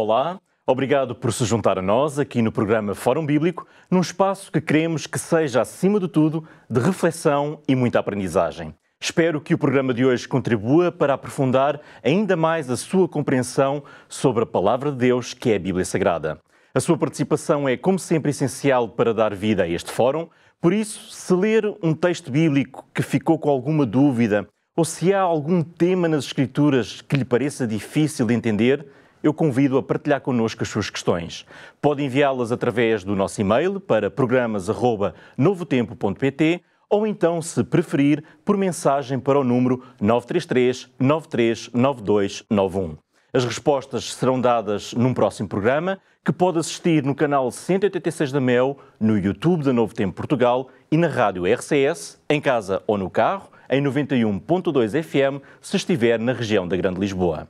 Olá, obrigado por se juntar a nós aqui no programa Fórum Bíblico, num espaço que queremos que seja, acima de tudo, de reflexão e muita aprendizagem. Espero que o programa de hoje contribua para aprofundar ainda mais a sua compreensão sobre a Palavra de Deus, que é a Bíblia Sagrada. A sua participação é, como sempre, essencial para dar vida a este fórum. Por isso, se ler um texto bíblico que ficou com alguma dúvida ou se há algum tema nas Escrituras que lhe pareça difícil de entender, eu convido a partilhar connosco as suas questões. Pode enviá-las através do nosso e-mail para programas@novotempo.pt ou então, se preferir, por mensagem para o número 933 939291. As respostas serão dadas num próximo programa que pode assistir no canal 186 da Mel, no YouTube da Novo Tempo Portugal e na rádio RCS, em casa ou no carro, em 91.2 FM, se estiver na região da Grande Lisboa.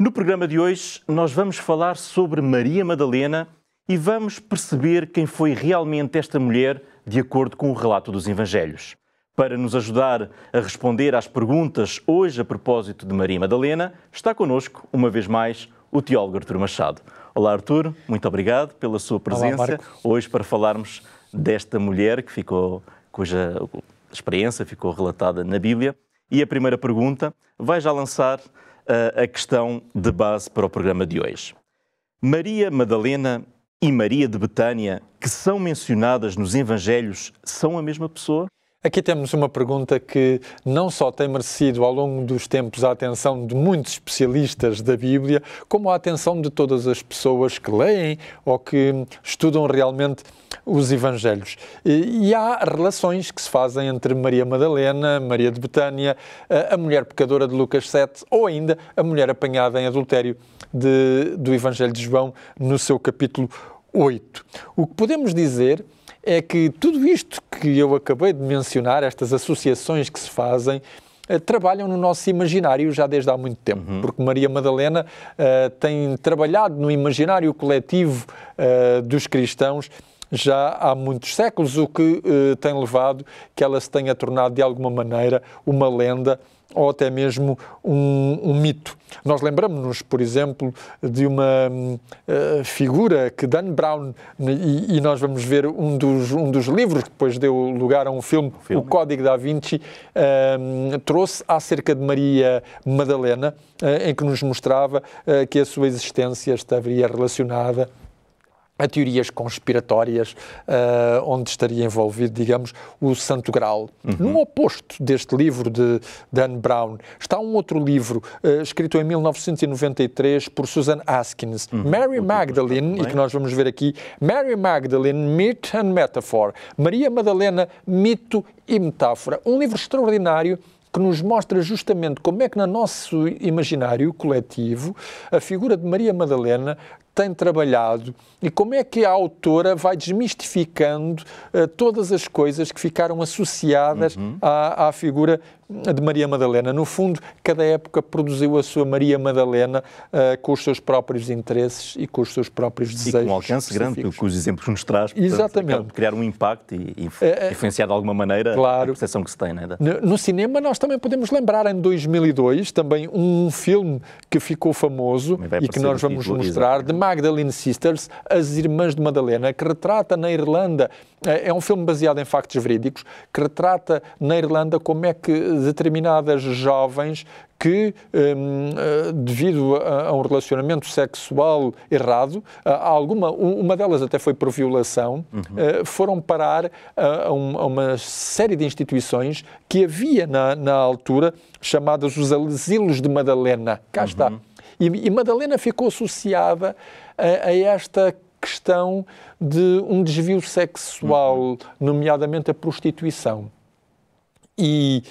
No programa de hoje, nós vamos falar sobre Maria Madalena e vamos perceber quem foi realmente esta mulher de acordo com o relato dos Evangelhos. Para nos ajudar a responder às perguntas hoje a propósito de Maria Madalena, está connosco, uma vez mais, o teólogo Artur Machado. Olá, Artur, muito obrigado pela sua presença hoje para falarmos desta mulher cuja experiência ficou relatada na Bíblia. E a primeira pergunta vai já lançar a questão de base para o programa de hoje. Maria Madalena e Maria de Betânia, que são mencionadas nos Evangelhos, são a mesma pessoa? Aqui temos uma pergunta que não só tem merecido ao longo dos tempos a atenção de muitos especialistas da Bíblia, como a atenção de todas as pessoas que leem ou que estudam realmente os Evangelhos. E há relações que se fazem entre Maria Madalena, Maria de Betânia, a mulher pecadora de Lucas 7 ou ainda a mulher apanhada em adultério do Evangelho de João no seu capítulo 8. O que podemos dizer é que tudo isto que eu acabei de mencionar, estas associações que se fazem, trabalham no nosso imaginário já desde há muito tempo, porque Maria Madalena tem trabalhado no imaginário coletivo dos cristãos já há muitos séculos, o que tem levado que ela se tenha tornado de alguma maneira uma lenda ou até mesmo um mito. Nós lembramos-nos, por exemplo, de uma figura que Dan Brown, e nós vamos ver um dos livros que depois deu lugar a um filme, O Código da Vinci, trouxe acerca de Maria Madalena, em que nos mostrava que a sua existência estaria relacionada a teorias conspiratórias, onde estaria envolvido, digamos, o Santo Graal. No oposto deste livro de Dan Brown, está um outro livro, escrito em 1993 por Susan Askins, Mary Magdalene, e que nós vamos ver aqui, Mary Magdalene, Myth and Metaphor, Maria Madalena, Mito e Metáfora. Um livro extraordinário que nos mostra justamente como é que no nosso imaginário coletivo a figura de Maria Madalena tem trabalhado e como é que a autora vai desmistificando todas as coisas que ficaram associadas à figura de Maria Madalena. No fundo, cada época produziu a sua Maria Madalena com os seus próprios interesses e com os seus próprios desejos. E com um alcance grande, com os exemplos que nos traz. Portanto, exatamente. Criar um impacto e influenciar de alguma maneira a percepção que se tem. Né? No cinema, nós também podemos lembrar, em 2002, também um filme que ficou famoso e que nós vamos mostrar, The Magdalene Sisters, As Irmãs de Madalena, que retrata na Irlanda, é um filme baseado em factos verídicos, que retrata na Irlanda como é que determinadas jovens que, devido a um relacionamento sexual errado, uma delas até foi por violação, foram parar a uma série de instituições que havia na altura, chamadas os Asilos de Madalena. Cá está. E Madalena ficou associada a esta questão de um desvio sexual, nomeadamente a prostituição. E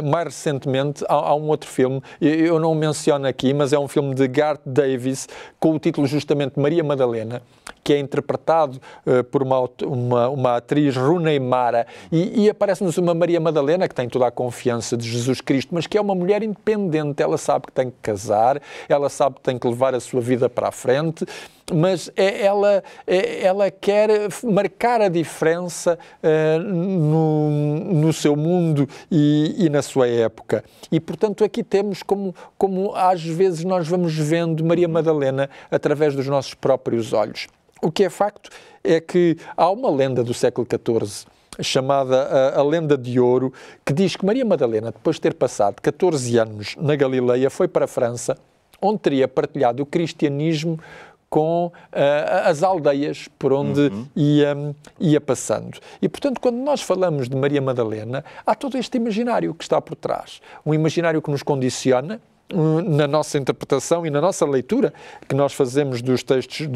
mais recentemente há um outro filme, eu não o menciono aqui, mas é um filme de Garth Davis com o título justamente Maria Madalena, que é interpretado por uma atriz, Rooney Mara, e aparece-nos uma Maria Madalena que tem toda a confiança de Jesus Cristo, mas que é uma mulher independente. Ela sabe que tem que casar, ela sabe que tem que levar a sua vida para a frente, mas ela quer marcar a diferença no seu mundo mundo e na sua época. E, portanto, aqui temos como às vezes nós vamos vendo Maria Madalena através dos nossos próprios olhos. O que é facto é que há uma lenda do século XIV, chamada a Lenda de Ouro, que diz que Maria Madalena, depois de ter passado 14 anos na Galileia, foi para a França, onde teria partilhado o cristianismo com as aldeias por onde ia passando. E, portanto, quando nós falamos de Maria Madalena, há todo este imaginário que está por trás. Um imaginário que nos condiciona na nossa interpretação e na nossa leitura que nós fazemos dos textos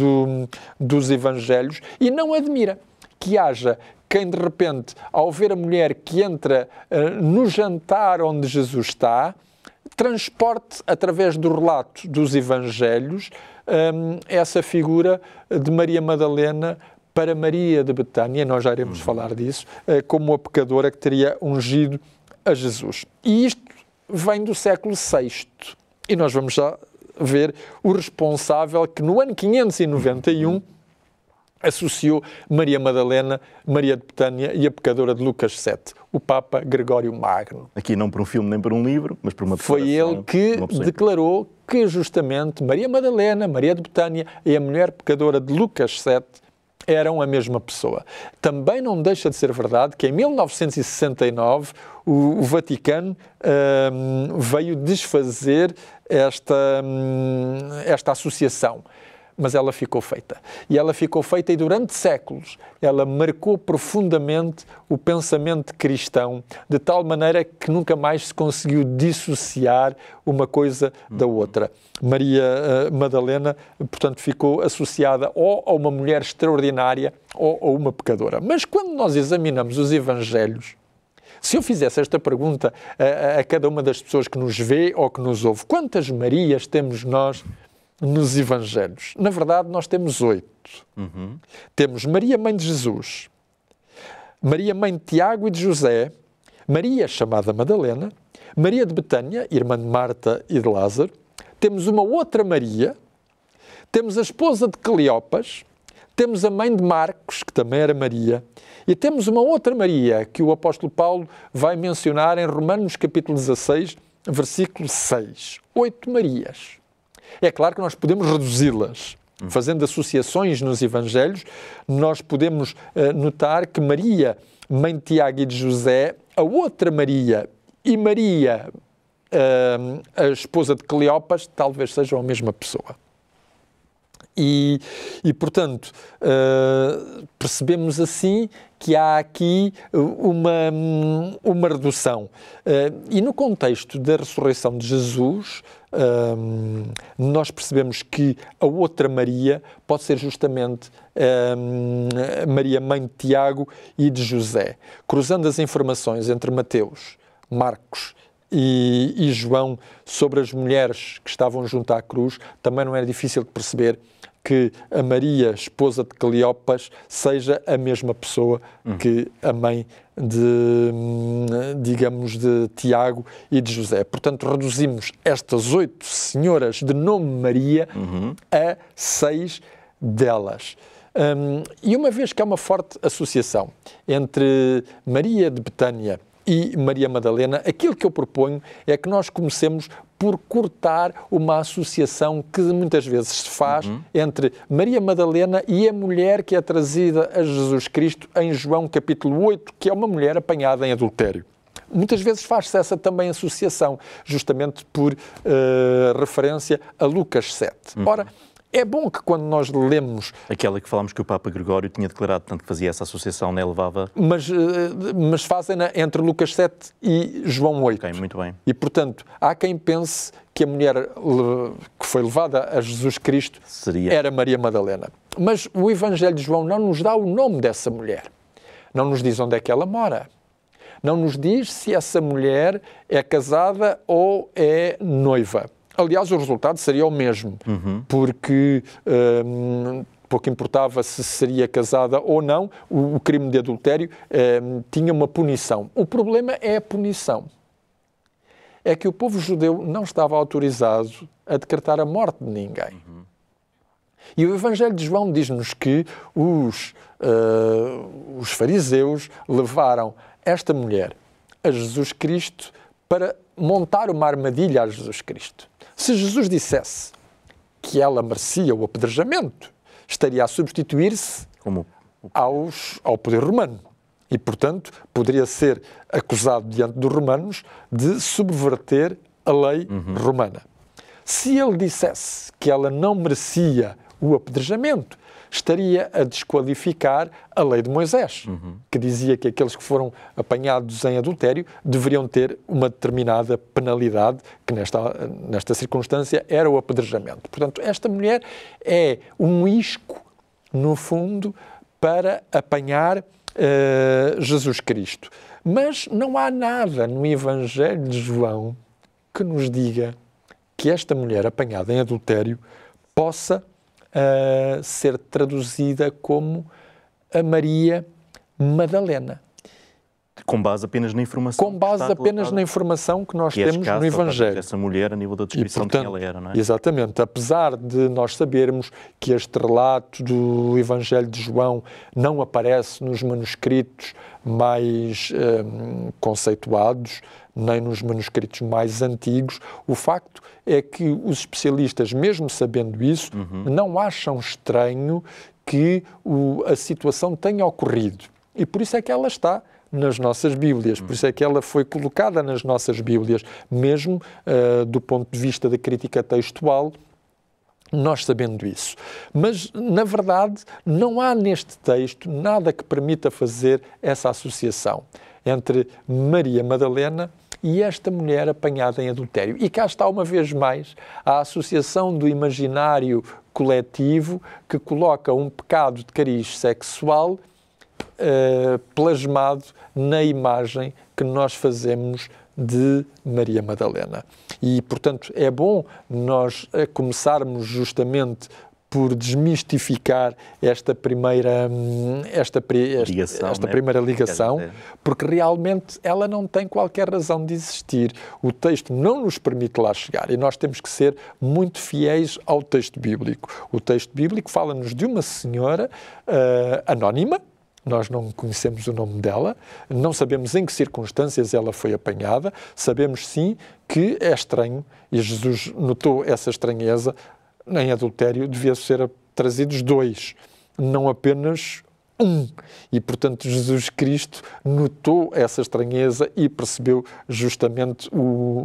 dos Evangelhos, e não admira que haja quem, de repente, ao ver a mulher que entra no jantar onde Jesus está, transporte, através do relato dos Evangelhos, essa figura de Maria Madalena para Maria de Betânia, nós já iremos falar disso, como a pecadora que teria ungido a Jesus. E isto vem do século VI. E nós vamos já ver o responsável que, no ano 591, associou Maria Madalena, Maria de Betânia e a pecadora de Lucas 7, o Papa Gregório Magno. Aqui não por um filme nem por um livro, mas por uma declaração. Foi ele que declarou que justamente Maria Madalena, Maria de Betânia e a mulher pecadora de Lucas 7 eram a mesma pessoa. Também não deixa de ser verdade que em 1969 o Vaticano veio desfazer esta associação. Mas ela ficou feita. E ela ficou feita e durante séculos ela marcou profundamente o pensamento cristão, de tal maneira que nunca mais se conseguiu dissociar uma coisa da outra. Maria Madalena, portanto, ficou associada ou a uma mulher extraordinária ou a uma pecadora. Mas quando nós examinamos os Evangelhos, se eu fizesse esta pergunta a cada uma das pessoas que nos vê ou que nos ouve, quantas Marias temos nós nos Evangelhos? Na verdade, nós temos 8. Temos Maria, mãe de Jesus, Maria, mãe de Tiago e de José, Maria, chamada Madalena, Maria de Betânia, irmã de Marta e de Lázaro, temos uma outra Maria, temos a esposa de Cleopas, temos a mãe de Marcos, que também era Maria, e temos uma outra Maria que o apóstolo Paulo vai mencionar em Romanos capítulo 16, versículo 6. 8 Marias. É claro que nós podemos reduzi-las. Fazendo associações nos Evangelhos, nós podemos notar que Maria, mãe de Tiago e de José, a outra Maria e Maria, a esposa de Cleopas, talvez sejam a mesma pessoa. E portanto, percebemos assim que há aqui uma redução. E no contexto da ressurreição de Jesus, nós percebemos que a outra Maria pode ser justamente Maria, mãe de Tiago e de José. Cruzando as informações entre Mateus, Marcos e João sobre as mulheres que estavam junto à cruz, também não era difícil de perceber que a Maria, esposa de Cleopas, seja a mesma pessoa que a mãe de Tiago e de José. Portanto, reduzimos estas 8 senhoras de nome Maria a 6 delas. E uma vez que há uma forte associação entre Maria de Betânia e Maria Madalena, aquilo que eu proponho é que nós comecemos por cortar uma associação que muitas vezes se faz entre Maria Madalena e a mulher que é trazida a Jesus Cristo em João capítulo 8, que é uma mulher apanhada em adultério. Muitas vezes faz-se essa também associação, justamente por referência a Lucas 7. Ora, é bom que quando nós lemos... Aquela que falámos que o Papa Gregório tinha declarado, tanto que fazia essa associação, né, levava... Mas fazem-na entre Lucas 7 e João 8. Ok, muito bem. E, portanto, há quem pense que a mulher que foi levada a Jesus Cristo era Maria Madalena. Mas o Evangelho de João não nos dá o nome dessa mulher. Não nos diz onde é que ela mora. Não nos diz se essa mulher é casada ou é noiva. Aliás, o resultado seria o mesmo, porque pouco importava se seria casada ou não, o crime de adultério tinha uma punição. O problema é a punição. É que o povo judeu não estava autorizado a decretar a morte de ninguém. E o Evangelho de João diz-nos que os fariseus levaram esta mulher a Jesus Cristo para montar uma armadilha a Jesus Cristo. Se Jesus dissesse que ela merecia o apedrejamento, estaria a substituir-se ao poder romano. E, portanto, poderia ser acusado diante dos romanos de subverter a lei romana. Se ele dissesse que ela não merecia o apedrejamento, estaria a desqualificar a lei de Moisés, que dizia que aqueles que foram apanhados em adultério deveriam ter uma determinada penalidade, que nesta circunstância era o apedrejamento. Portanto, esta mulher é um isco, no fundo, para apanhar Jesus Cristo. Mas não há nada no Evangelho de João que nos diga que esta mulher apanhada em adultério possa ser traduzida como a Maria Madalena. Com base apenas na informação. Com base apenas na informação que nós temos no Evangelho. Essa mulher, a nível da descrição, de quem ela era, não é? Exatamente. Apesar de nós sabermos que este relato do Evangelho de João não aparece nos manuscritos mais conceituados, nem nos manuscritos mais antigos, o facto é que os especialistas, mesmo sabendo isso, não acham estranho que a situação tenha ocorrido. E por isso é que ela está nas nossas Bíblias, por isso é que ela foi colocada nas nossas Bíblias, mesmo do ponto de vista da crítica textual, nós sabendo isso. Mas, na verdade, não há neste texto nada que permita fazer essa associação entre Maria Madalena e esta mulher apanhada em adultério. E cá está, uma vez mais, a associação do imaginário coletivo que coloca um pecado de cariz sexual plasmado na imagem que nós fazemos de Maria Madalena. E, portanto, é bom nós começarmos justamente por desmistificar esta primeira ligação, porque realmente ela não tem qualquer razão de existir. O texto não nos permite lá chegar e nós temos que ser muito fiéis ao texto bíblico. O texto bíblico fala-nos de uma senhora anónima. Nós não conhecemos o nome dela, não sabemos em que circunstâncias ela foi apanhada, sabemos sim que é estranho, e Jesus notou essa estranheza. Em adultério devia ser trazidos 2, não apenas 1. E, portanto, Jesus Cristo notou essa estranheza e percebeu justamente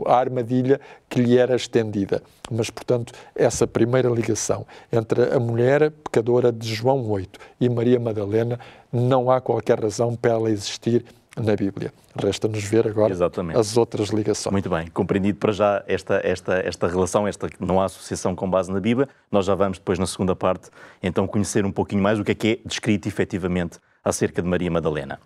a armadilha que lhe era estendida. Mas, portanto, essa primeira ligação entre a mulher pecadora de João 8 e Maria Madalena, não há qualquer razão para ela existir na Bíblia. Resta-nos ver agora as outras ligações. Muito bem, compreendido para já esta relação, não há associação com base na Bíblia. Nós já vamos depois, na segunda parte, então conhecer um pouquinho mais o que é descrito efetivamente acerca de Maria Madalena.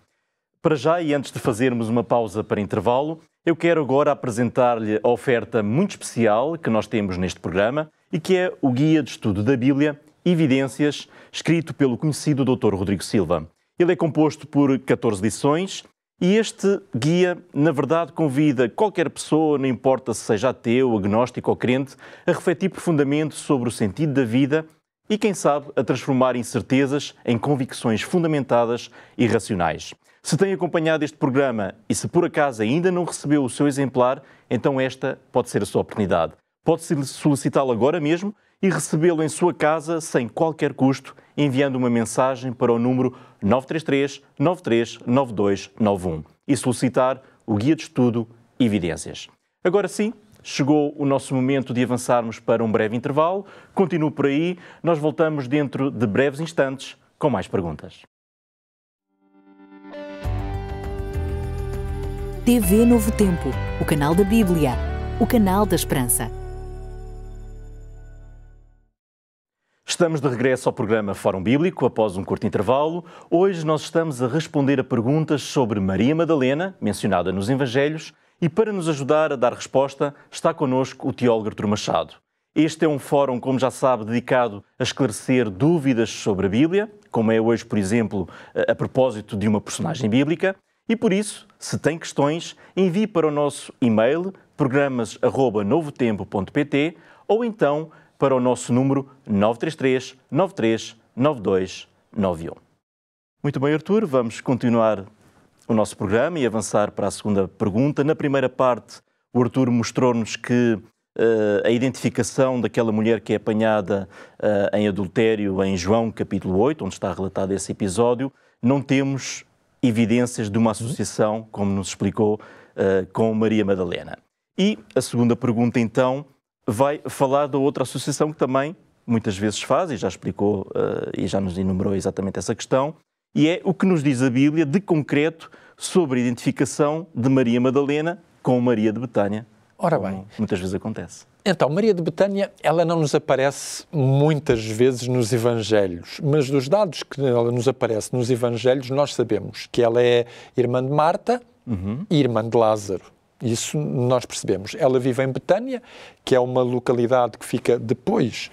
Para já, e antes de fazermos uma pausa para intervalo, eu quero agora apresentar-lhe a oferta muito especial que nós temos neste programa e que é o Guia de Estudo da Bíblia, Evidências, escrito pelo conhecido Dr. Rodrigo Silva. Ele é composto por 14 lições. E este guia, na verdade, convida qualquer pessoa, não importa se seja ateu, agnóstico ou crente, a refletir profundamente sobre o sentido da vida e, quem sabe, a transformar incertezas em convicções fundamentadas e racionais. Se tem acompanhado este programa e se por acaso ainda não recebeu o seu exemplar, então esta pode ser a sua oportunidade. Pode solicitá-lo agora mesmo e recebê-lo em sua casa sem qualquer custo, enviando uma mensagem para o número 933 93 9291 e solicitar o Guia de Estudo Evidências. Agora sim, chegou o nosso momento de avançarmos para um breve intervalo. Continue por aí, nós voltamos dentro de breves instantes com mais perguntas. TV Novo Tempo, o canal da Bíblia, o canal da Esperança. Estamos de regresso ao programa Fórum Bíblico, após um curto intervalo. Hoje nós estamos a responder a perguntas sobre Maria Madalena, mencionada nos Evangelhos, e para nos ajudar a dar resposta está connosco o teólogo Artur Machado. Este é um fórum, como já sabe, dedicado a esclarecer dúvidas sobre a Bíblia, como é hoje, por exemplo, a propósito de uma personagem bíblica, e por isso, se tem questões, envie para o nosso e-mail programas@novotempo.pt ou então para o nosso número 933 93 9291. Muito bem, Artur, vamos continuar o nosso programa e avançar para a segunda pergunta. Na primeira parte, o Artur mostrou-nos que a identificação daquela mulher que é apanhada em adultério em João capítulo 8, onde está relatado esse episódio, não temos evidências de uma associação, como nos explicou, com Maria Madalena. E a segunda pergunta, então, vai falar da outra associação que também muitas vezes faz, e já explicou e já nos enumerou exatamente essa questão, e é o que nos diz a Bíblia de concreto sobre a identificação de Maria Madalena com Maria de Betânia. Ora bem, muitas vezes acontece. Então, Maria de Betânia, ela não nos aparece muitas vezes nos Evangelhos, mas dos dados que ela nos aparece nos Evangelhos, nós sabemos que ela é irmã de Marta e irmã de Lázaro. Isso nós percebemos. Ela vive em Betânia, que é uma localidade que fica depois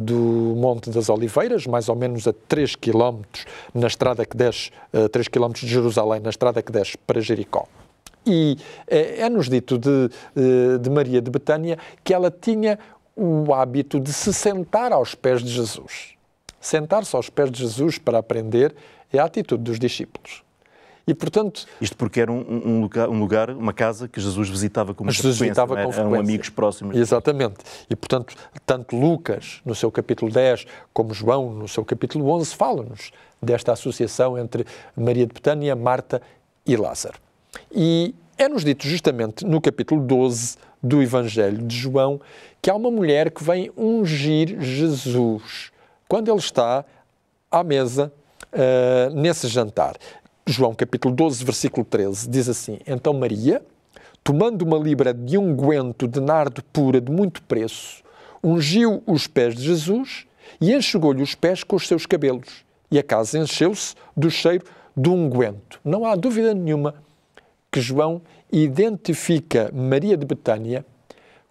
do Monte das Oliveiras, mais ou menos a 3 km na estrada que desce, 3 km de Jerusalém, na estrada que desce para Jericó. E é-nos dito de Maria de Betânia que ela tinha o hábito de se sentar aos pés de Jesus. Sentar-se aos pés de Jesus para aprender é a atitude dos discípulos. E, portanto... Isto porque era um lugar, uma casa que Jesus visitava com muita frequência, eram amigos próximos. Exatamente. E, portanto, tanto Lucas, no seu capítulo 10, como João, no seu capítulo 11, falam-nos desta associação entre Maria de Betânia, Marta e Lázaro. E é-nos dito justamente no capítulo 12 do Evangelho de João que há uma mulher que vem ungir Jesus quando ele está à mesa nesse jantar. João capítulo 12, versículo 13, diz assim: Então Maria, tomando uma libra de unguento de nardo pura de muito preço, ungiu os pés de Jesus e enxugou-lhe os pés com os seus cabelos. E a casa encheu-se do cheiro do unguento. Não há dúvida nenhuma que João identifica Maria de Betânia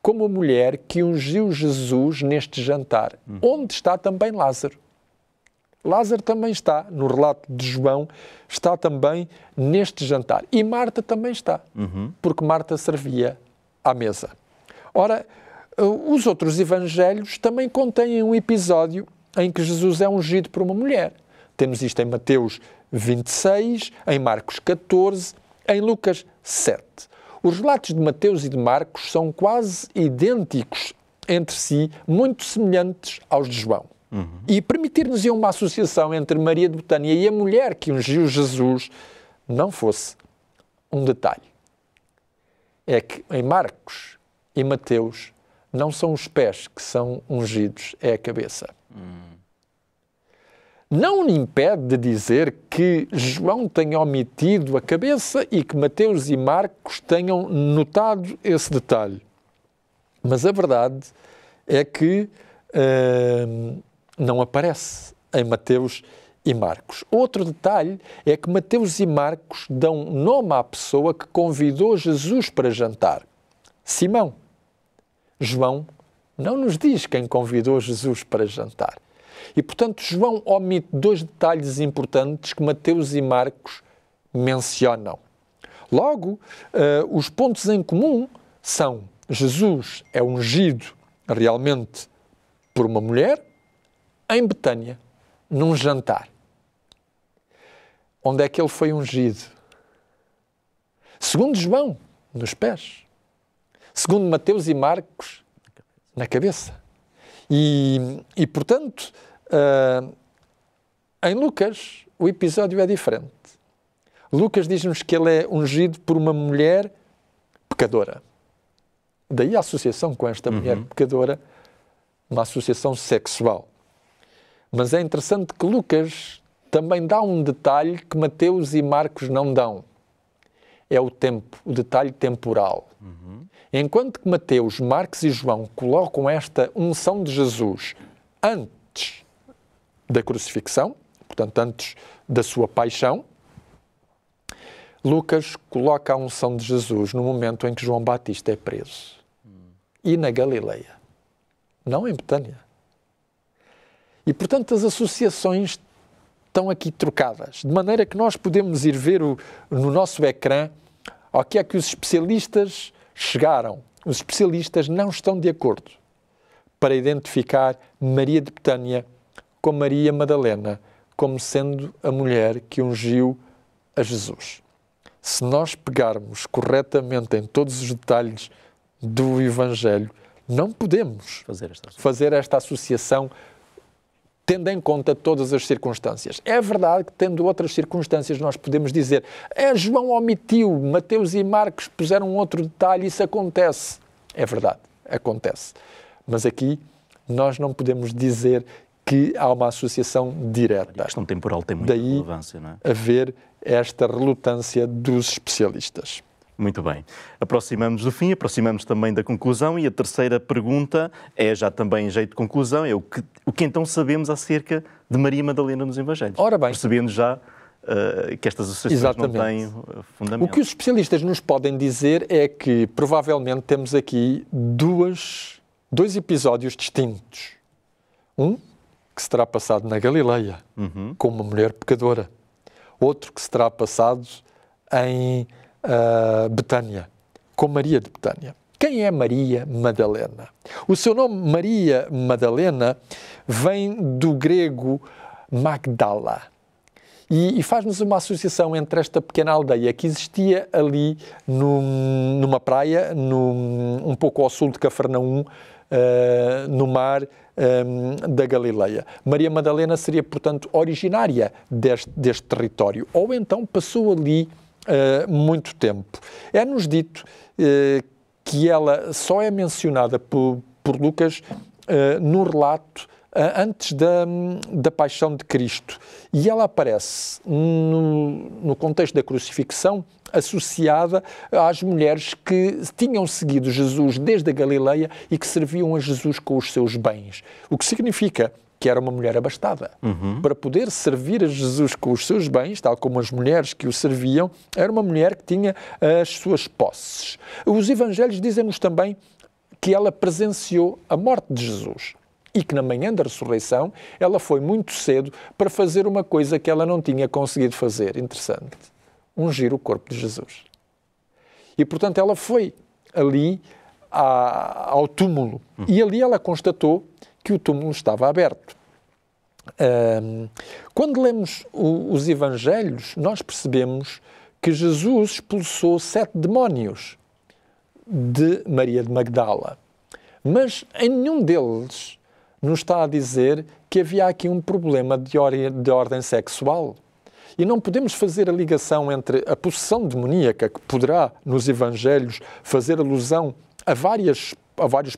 como a mulher que ungiu Jesus neste jantar, onde está também Lázaro. Lázaro também está, no relato de João, está também neste jantar. E Marta também está, porque Marta servia à mesa. Ora, os outros evangelhos também contêm um episódio em que Jesus é ungido por uma mulher. Temos isto em Mateus 26, em Marcos 14, em Lucas 7. Os relatos de Mateus e de Marcos são quase idênticos entre si, muito semelhantes aos de João. E permitir-nos uma associação entre Maria de Betânia e a mulher que ungiu Jesus não fosse um detalhe. É que em Marcos e Mateus não são os pés que são ungidos, é a cabeça. Não impede de dizer que João tenha omitido a cabeça e que Mateus e Marcos tenham notado esse detalhe. Mas a verdade é que não aparece em Mateus e Marcos. Outro detalhe é que Mateus e Marcos dão nome à pessoa que convidou Jesus para jantar: Simão. João não nos diz quem convidou Jesus para jantar. E, portanto, João omite dois detalhes importantes que Mateus e Marcos mencionam. Logo, os pontos em comum são: Jesus é ungido realmente por uma mulher em Betânia, num jantar. Onde é que ele foi ungido? Segundo João, nos pés. Segundo Mateus e Marcos, na cabeça. E portanto, em Lucas, o episódio é diferente. Lucas diz-nos que ele é ungido por uma mulher pecadora. Daí a associação com esta mulher pecadora, uma associação sexual. Mas é interessante que Lucas também dá um detalhe que Mateus e Marcos não dão. É o tempo, o detalhe temporal. Enquanto que Mateus, Marcos e João colocam esta unção de Jesus antes da crucifixão, portanto, antes da sua paixão, Lucas coloca a unção de Jesus no momento em que João Batista é preso. E na Galileia, não em Betânia. E, portanto, as associações estão aqui trocadas, de maneira que nós podemos ir ver no nosso ecrã ao que é que os especialistas chegaram. Os especialistas não estão de acordo para identificar Maria de Betânia com Maria Madalena como sendo a mulher que ungiu a Jesus. Se nós pegarmos corretamente em todos os detalhes do Evangelho, não podemos fazer esta associação tendo em conta todas as circunstâncias. É verdade que, tendo outras circunstâncias, nós podemos dizer João omitiu, Mateus e Marcos puseram outro detalhe, isso acontece. É verdade, acontece. Mas aqui nós não podemos dizer que há uma associação direta. A questão temporal tem muita relevância, não é? Haver esta relutância dos especialistas. Muito bem. Aproximamos do fim, aproximamos também da conclusão e a terceira pergunta é já também em jeito de conclusão, é o que então sabemos acerca de Maria Madalena nos Evangelhos? Ora bem. Percebendo já que estas associações não têm fundamento. O que os especialistas nos podem dizer é que provavelmente temos aqui dois episódios distintos. Um que se terá passado na Galileia, com uma mulher pecadora. Outro que se terá passado em Betânia, com Maria de Betânia. Quem é Maria Madalena? O seu nome, Maria Madalena, vem do grego Magdala e faz-nos uma associação entre esta pequena aldeia que existia ali numa praia, um pouco ao sul de Cafarnaum, no mar da Galileia. Maria Madalena seria, portanto, originária deste território, ou então passou ali muito tempo. É-nos dito que ela só é mencionada por Lucas no relato antes da paixão de Cristo. E ela aparece no contexto da crucifixão associada às mulheres que tinham seguido Jesus desde a Galileia e que serviam a Jesus com os seus bens. O que significa que era uma mulher abastada. Para poder servir a Jesus com os seus bens, tal como as mulheres que o serviam, era uma mulher que tinha as suas posses. Os evangelhos dizem-nos também que ela presenciou a morte de Jesus e que na manhã da ressurreição ela foi muito cedo para fazer uma coisa que ela não tinha conseguido fazer. Interessante. Ungir o corpo de Jesus. E, portanto, ela foi ali ao túmulo e ali ela constatou que o túmulo estava aberto. Quando lemos os Evangelhos, nós percebemos que Jesus expulsou 7 demónios de Maria de Magdala. Mas em nenhum deles nos está a dizer que havia aqui um problema de ordem sexual. E não podemos fazer a ligação entre a possessão demoníaca, que poderá, nos Evangelhos, fazer alusão a vários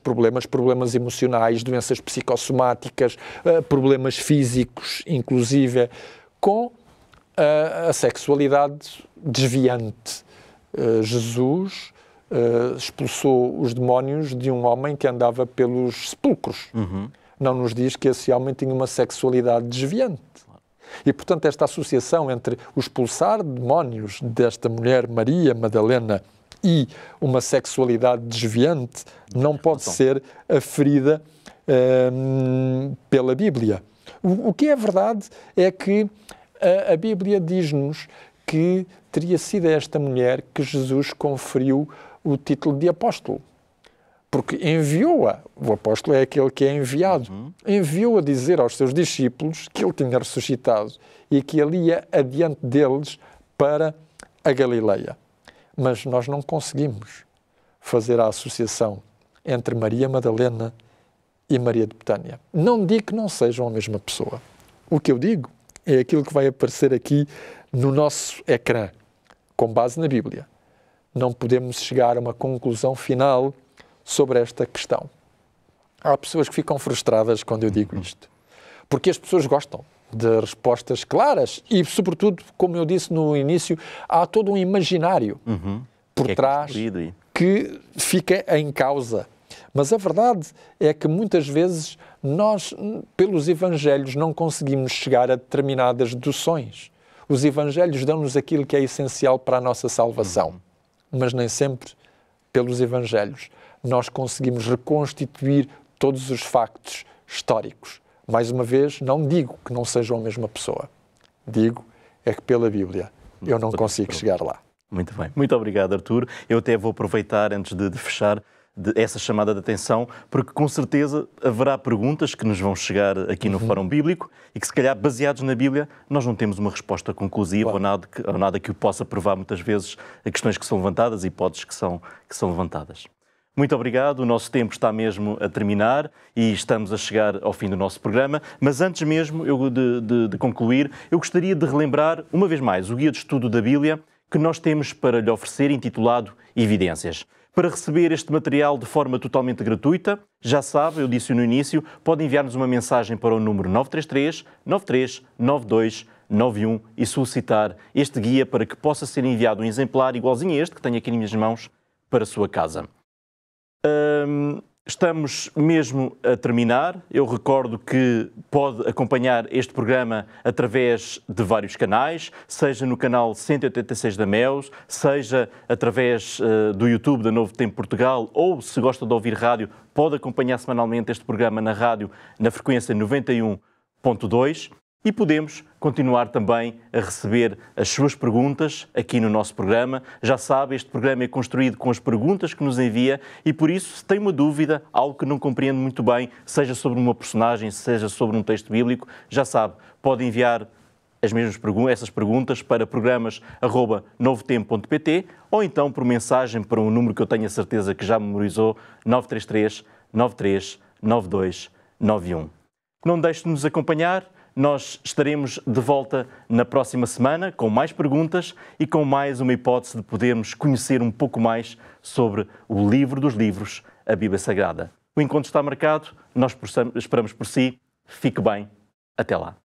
problemas emocionais, doenças psicossomáticas, problemas físicos, inclusive, com a sexualidade desviante. Jesus expulsou os demónios de um homem que andava pelos sepulcros. Não nos diz que esse homem tinha uma sexualidade desviante. E, portanto, esta associação entre o expulsar demónios desta mulher, Maria Madalena, e uma sexualidade desviante não pode ser aferida pela Bíblia. O que é verdade é que a Bíblia diz-nos que teria sido esta mulher que Jesus conferiu o título de apóstolo. Porque enviou-a, o apóstolo é aquele que é enviado, enviou-a dizer aos seus discípulos que ele tinha ressuscitado e que ele ia adiante deles para a Galileia. Mas nós não conseguimos fazer a associação entre Maria Madalena e Maria de Betânia. Não digo que não sejam a mesma pessoa. O que eu digo é aquilo que vai aparecer aqui no nosso ecrã, com base na Bíblia. Não podemos chegar a uma conclusão final sobre esta questão. Há pessoas que ficam frustradas quando eu digo isto, porque as pessoas gostam de respostas claras e, sobretudo, como eu disse no início, há todo um imaginário por trás que fica em causa. Mas a verdade é que muitas vezes nós, pelos Evangelhos, não conseguimos chegar a determinadas deduções. Os Evangelhos dão-nos aquilo que é essencial para a nossa salvação, mas nem sempre, pelos Evangelhos, nós conseguimos reconstituir todos os factos históricos. Mais uma vez, não digo que não sejam a mesma pessoa. Digo é que pela Bíblia eu não consigo chegar lá. Muito bem. Muito obrigado, Artur. Eu até vou aproveitar, antes de fechar, essa chamada de atenção, porque com certeza haverá perguntas que nos vão chegar aqui no Fórum Bíblico e que, se calhar, baseados na Bíblia, nós não temos uma resposta conclusiva ou nada que o possa provar muitas vezes a questões que são levantadas e hipóteses que são levantadas. Muito obrigado, o nosso tempo está mesmo a terminar e estamos a chegar ao fim do nosso programa, mas antes mesmo de concluir, eu gostaria de relembrar, uma vez mais, o guia de estudo da Bíblia que nós temos para lhe oferecer, intitulado Evidências. Para receber este material de forma totalmente gratuita, já sabe, eu disse no início, pode enviar-nos uma mensagem para o número 933 93 92 91 e solicitar este guia para que possa ser enviado um exemplar igualzinho a este que tenho aqui nas minhas mãos para a sua casa. Estamos mesmo a terminar. Eu recordo que pode acompanhar este programa através de vários canais, seja no canal 186 da MEUS, seja através do YouTube da Novo Tempo Portugal, ou, se gosta de ouvir rádio, pode acompanhar semanalmente este programa na rádio, na frequência 91.2. E podemos continuar também a receber as suas perguntas aqui no nosso programa. Já sabe, este programa é construído com as perguntas que nos envia e, por isso, se tem uma dúvida, algo que não compreende muito bem, seja sobre uma personagem, seja sobre um texto bíblico, já sabe, pode enviar essas perguntas para programas@novotempo.pt ou então por mensagem para um número que eu tenho a certeza que já memorizou, 933 93 92 91. Não deixe de nos acompanhar. Nós estaremos de volta na próxima semana com mais perguntas e com mais uma hipótese de podermos conhecer um pouco mais sobre o livro dos livros, a Bíblia Sagrada. O encontro está marcado, nós esperamos por si. Fique bem. Até lá.